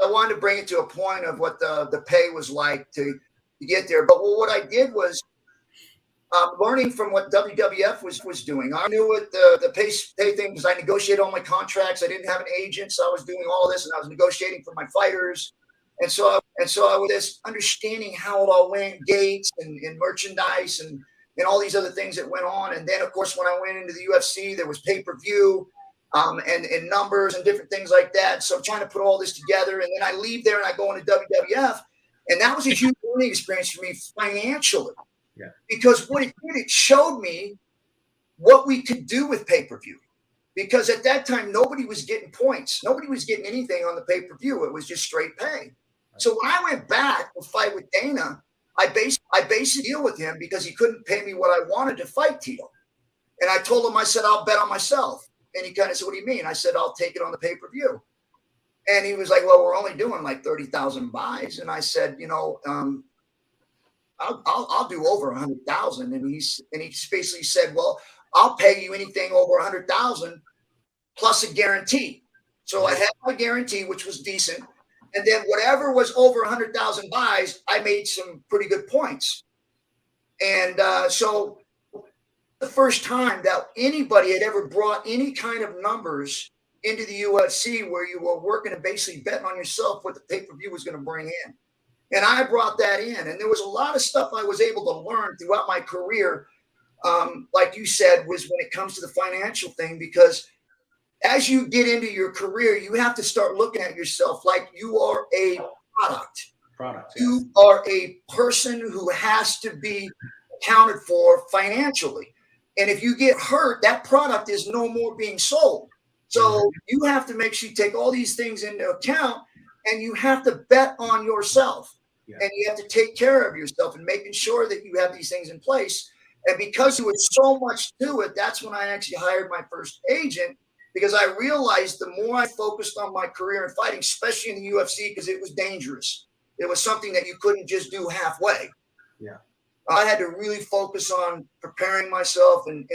I wanted to bring it to a point of what the pay was like to get there. But what I did was learning from what WWF was doing. I knew what the pay thing was. I negotiated all my contracts. I didn't have an agent, so I was doing all this, and I was negotiating for my fighters. And so I was just understanding how it all went, gates and merchandise and all these other things that went on. And then, of course, when I went into the UFC, there was pay-per-view and numbers and different things like that. So I'm trying to put all this together. And then I leave there and I go into WWF. And that was a huge learning experience for me financially. Yeah. Because what it did, it showed me what we could do with pay-per-view. Because at that time, nobody was getting points. Nobody was getting anything on the pay-per-view. It was just straight pay. So when I went back to fight with Dana, I basically deal with him because he couldn't pay me what I wanted to fight Tito. And I told him, I said, I'll bet on myself. And he kind of said, what do you mean? I said, I'll take it on the pay-per-view. And he was like, well, we're only doing like 30,000 buys. And I said, I'll do over 100,000. And he basically said, well, I'll pay you anything over 100,000 plus a guarantee. So I had my guarantee, which was decent. And then whatever was over 100,000 buys, I made some pretty good points. And so the first time that anybody had ever brought any kind of numbers into the UFC where you were working and basically betting on yourself what the pay-per-view was going to bring in. And I brought that in. And there was a lot of stuff I was able to learn throughout my career, like you said, was when it comes to the financial thing, because as you get into your career, you have to start looking at yourself like you are a product. You are a person who has to be accounted for financially. And if you get hurt, that product is no more being sold. So you have to make sure you take all these things into account, and you have to bet on yourself. Yeah. And you have to take care of yourself and making sure that you have these things in place. And because there was so much to it, that's when I actually hired my first agent, because I realized the more I focused on my career in fighting, especially in the UFC, because it was dangerous. It was something that you couldn't just do halfway. Yeah, I had to really focus on preparing myself and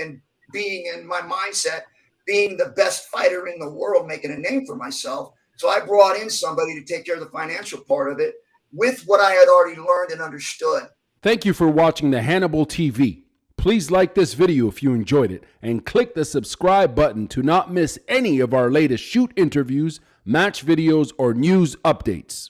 being in my mindset, being the best fighter in the world, making a name for myself. So I brought in somebody to take care of the financial part of it with what I had already learned and understood. Thank you for watching the Hannibal TV. Please like this video if you enjoyed it, and click the subscribe button to not miss any of our latest shoot interviews, match videos, or news updates.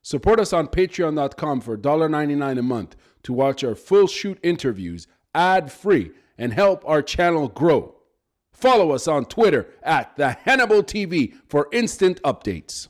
Support us on patreon.com for $1.99 a month to watch our full shoot interviews ad-free and help our channel grow. Follow us on Twitter at the Hannibal TV for instant updates.